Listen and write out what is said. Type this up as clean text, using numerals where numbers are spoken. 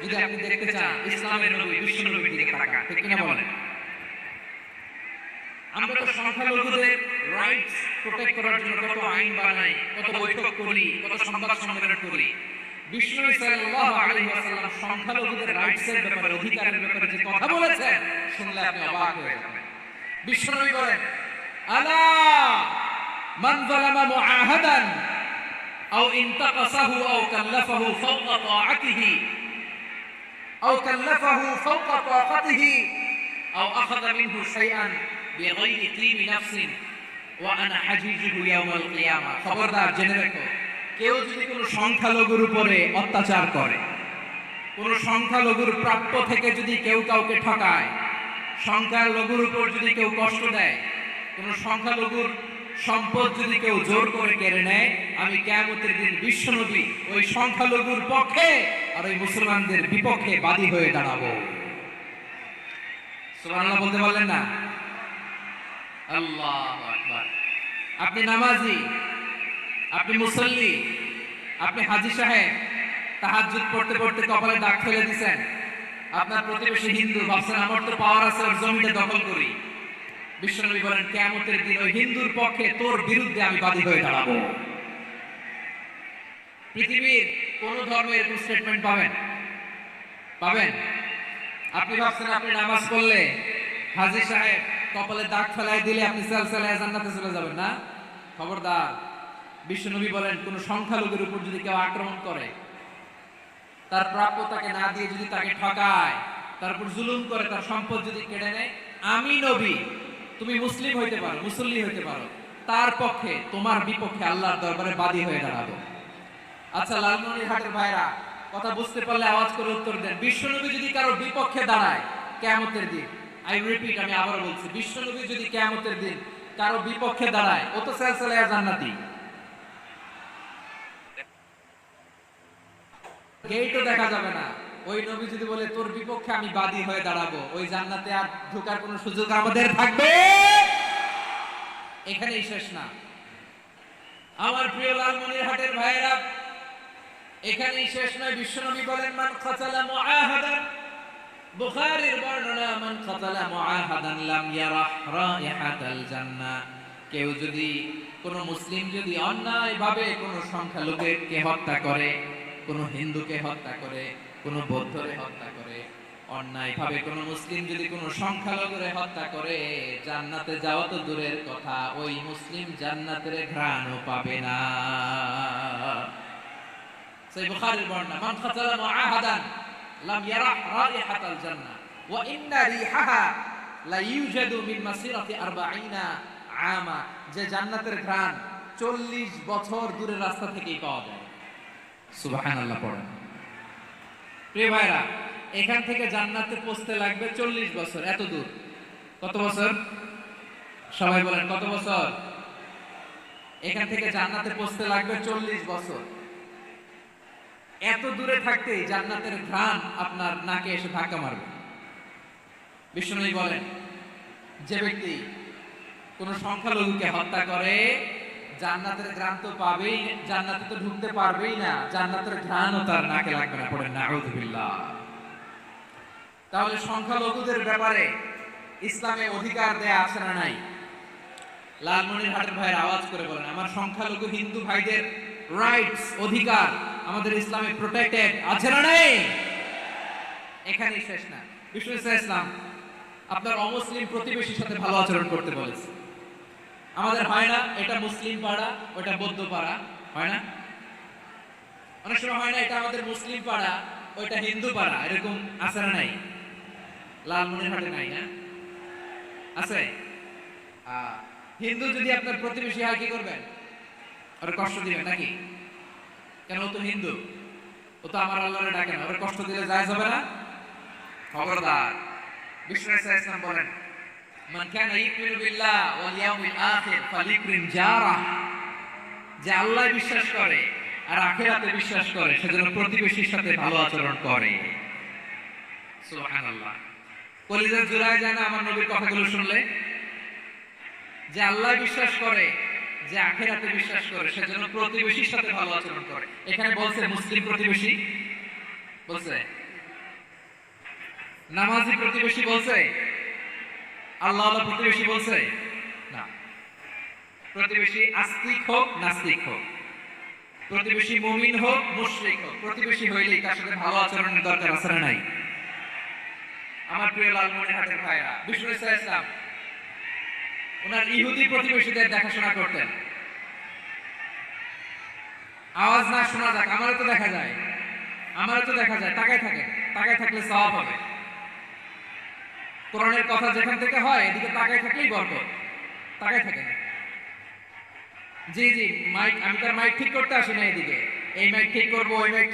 যদি আপনি দেখতে চান ইসলামের নবী বিশ্ব নবীর দিকে তাকান, ঠিক কিনা বলেন? আমরা তো সংখ্যালঘুদের রাইটস প্রোটেক্ট করার জন্য কত আইন বানাই, কত বৈঠক করি, কত সংবাদ সম্মেলন করি। বিষ্ণু সাল্লাল্লাহু আলাইহি ওয়াসাল্লাম সংখ্যালঘুদের রাইটসের ব্যাপারে, অধিকারের ব্যাপারে যে কথা বলেছেন, শুনলে আপনি অবাক হয়ে যাবেন। বিশ্বনবী বলেন, আলা মান যালামা মুআহাদান আও ইনতাকাসাহু আও কাল্লাফাহু ফাওকা তাআতিহি আও কাল্লাফাহু ফাওকা তাআতিহি আও আখাযা মিনহু শাইআন বিগাইরি তিবি নাফসিন ওয়া আনা হাজিজুহু ইয়াউমাল কিয়ামা। খবরদার, জেনে রাখো, কেউ যদি কোনো সংখ্যালঘুর উপরে অত্যাচার করে, কোন সংখ্যালঘুর প্রাপ্য থেকে যদি কেউ কাউকে ঠকায়, সংখ্যালঘুর উপর যদি কেউ কষ্ট দেয়, কোন সংখ্যালঘুর সম্পদ যদি কেউ জোর করে কেড়ে নেয়, আমি কিয়ামতের দিন বিশ্বনবী ওই সংখ্যালঘুর পক্ষে আর ওই মুসলমানদের বিপক্ষে বাদী হয়ে দাঁড়াবো। সুবহানাল্লাহ বলতে পারলেন না? আল্লাহু আকবার। আপনি নামাজি, আপনি মুসল্লি, আপনি হাজী সাহেব, তাহাজ্জুদ পড়তে পড়তে কপালে দাগ ফেলে দিয়েছেন, আপনার প্রতিবেশী হিন্দু, ভাবছেন আমার তো পাওয়ার আছে, ওর জমিটা দখল করি। বিশ্বনবী বলেন, কিয়ামতের দিন ওই হিন্দুর পক্ষে তোর বিরুদ্ধে আমি বাদী হয়ে দাঁড়াবো। পৃথিবীর কোন ধর্মের এরকম স্টেটমেন্ট পাবেন? পাবেন? আপনি ভাবছেন আপনি নামাজ পড়লে হাজী সাহেব কপালে দাগ ফেলাই দিলে আপনি সালসালায়ে জান্নাতে চলে যাবেন না? খবরদার। বিশ্বনবী বলেন, কোন সংখ্যালঘুর উপর যদি কেউ আক্রমণ করে, তার প্রাপ্যতাকে না দিয়ে যদি তাকে ঠকায়, তারপর জুলুম করে, তার সম্পদ যদি কেড়ে নেয়, আমি নবী, তুমি মুসলিম হইতে পারো, মুসল্লি হইতে পারো, তার পক্ষে, তোমার বিপক্ষে আল্লাহর দরবারে বাদী হয়ে দাঁড়াবো। আচ্ছা লালমনিরহাটের ভাইরা, কথা বুঝতে পারলে আওয়াজ করে উত্তর দেন। বিশ্বনবী যদি কারো বিপক্ষে দাঁড়ায় কিয়ামতের দিন, আই রিপিট, আমি আবারও বলছি, বিশ্বনবী যদি কিয়ামতের দিন কারো বিপক্ষে দাঁড়ায়, ও তো সালসালায়ে জান্নাতি, গেটও দেখা যাবে না। ওই নবী যদি বলে তোর বিপক্ষে আমি বাদী হয়ে দাঁড়াবো, ওই জান্নাতে আর ঢোকার কোনো সুযোগ আমাদের থাকবে? এখানেই শেষ না আমার প্রিয় লালমনিরহাটের ভাইয়েরা, এখানেই শেষ নয়। বিশ্বনবী বলেন, মান কাতালা মুআহাদান, বুখারীর বর্ণনা, মান কাতালা মুআহাদান লাম ইয়ারাহ রাইহাতাল জান্নাহ। কেউ যদি, কোন মুসলিম যদি অন্যায়ভাবে কোন সংখ্যালঘুকে হত্যা করে, কোন হিন্দুকে হত্যা করে, কোন বৌদ্ধরে হত্যা করে, অন্যায়ভাবে কোন মুসলিম যদি কোন সংখ্যালঘুরে হত্যা করে, জান্নাতে যাওয়া তো দূরের কথা, ওই মুসলিম জান্নাতের ঘ্রাণও পাবে না। সেই বুখারীর বর্ণনা, মান কাতালা মুআহাদান লাম ইয়ারাহ রাইহাতাল জান্নাহ ওয়া ইন্না রিহাহা লা ইউজাদু মিন মাসিরাতি 40 আমা। যে জান্নাতের ঘ্রাণ 40 বছর দূরের রাস্তা থেকেই পাওয়া যায়। সুবহানাল্লাহ পড়েন। প্রিয় ভাইরা, এখান থেকে জান্নাতে পৌঁছতে লাগবে 40 বছর। এত দূর, কত বছর? সবাই বলেন, কত বছর? এখান থেকে জান্নাতে পৌঁছতে লাগবে 40 বছর। এত দূরে থাকতেই জান্নাতের ঘ্রাণ আপনার নাকে এসে ধাক্কা মারবে। বিশ্বনবী বলেন, যে ব্যক্তি কোন সংখ্যালঘুকে হত্যা করে, জান্নাতের ঘ্রাণ তো পাবেই, জান্নাতে তো ঢুকতে পারবেই না, জান্নাতের ঘ্রাণও তার নাকে লাগবে না। পড়েন নাউযুবিল্লাহ। তাহলে সংখ্যালঘুদের ব্যাপারে ইসলামে অধিকার দেয়া আছে না নাই? লালমনিরহাটের ভাইয়ের আওয়াজ করে বলেন, আমার সংখ্যালঘু হিন্দু ভাইদের রাইটস, অধিকার আমাদের ইসলামে প্রোটেক্টেড আছে না নাই? এখানেই শেষ না। বিষ্ণু ইসলাম আপনার অমুসলিম প্রতিবেশীর সাথে ভালো আচরণ করতে বলেছে। আমাদের হয় না, এটা মুসলিম পাড়া, ওটা বৌদ্ধ পাড়া, হয় না? অনেক সময় হয় না, এটা আমাদের মুসলিম পাড়া, ওইটা হিন্দু পাড়া, এরকম আছে না নাই? লালমনিরহাটে নাই না? আছে? হিন্দু যদি আপনার প্রতিবেশী হয়, কি করবেন? ওর কষ্ট দিবেন নাকি? কেন? ও তো হিন্দু, ও তো আমার আল্লাহরে ডাকে না, ওর কষ্ট দিলে যায় যাবে না? খবরদার। বিষ্ণু ইসলাম বলেন, মান কানা ইউমিনু বিল্লাহ ওয়াল ইয়াউমিল আখির ফালিকুরিম জারাহ। যে আল্লাহ বিশ্বাস করে আর আখিরাতে বিশ্বাস করে, সেজন্য প্রতিবেশীর সাথে ভালো আচরণ করে। সুবহানাল্লাহ। কলিজা জুড়ায় যায় না আমার নবীর কথাগুলো শুনলে? যে আল্লাহ বিশ্বাস করে, যে আখিরাতে বিশ্বাস করে, সেজন্য প্রতিবেশীর সাথে ভালো আচরণ করে। এখানে বলছে মুসলিম প্রতিবেশী, বলছে নামাজি প্রতিবেশী বলছে, আল্লাহ আল্লাহ প্রতিবেশী বলছে না। প্রতিবেশী আস্তিক হোক নাস্তিক হোক, প্রতিবেশী মুমিন হোক মুশরিক হোক, প্রতিবেশী হইলেই তার সাথে ভালো আচরণের দরকার আছে না নাই? আমার প্রিয় লালমনিরহাটের ভাইরা, বিষ্ণু ইসলাম ওনার ইহুদি প্রতিবেশীদের দেখাশোনা করতেন। আওয়াজ না শোনা যাক, আমারও তো দেখা যায়, তাকায় থাকেন, তাকায় থাকলে সওয়াব হবে। কোরআনের কথা যেখান থেকে হয় এদিকে তাকায় থাকলেই বরকত। তাকায় থাকেন। জি জি, মাইক, আমি তার মাইক ঠিক করতে আসি না এদিকে, এই মাইক ঠিক করবো, ওই মাইক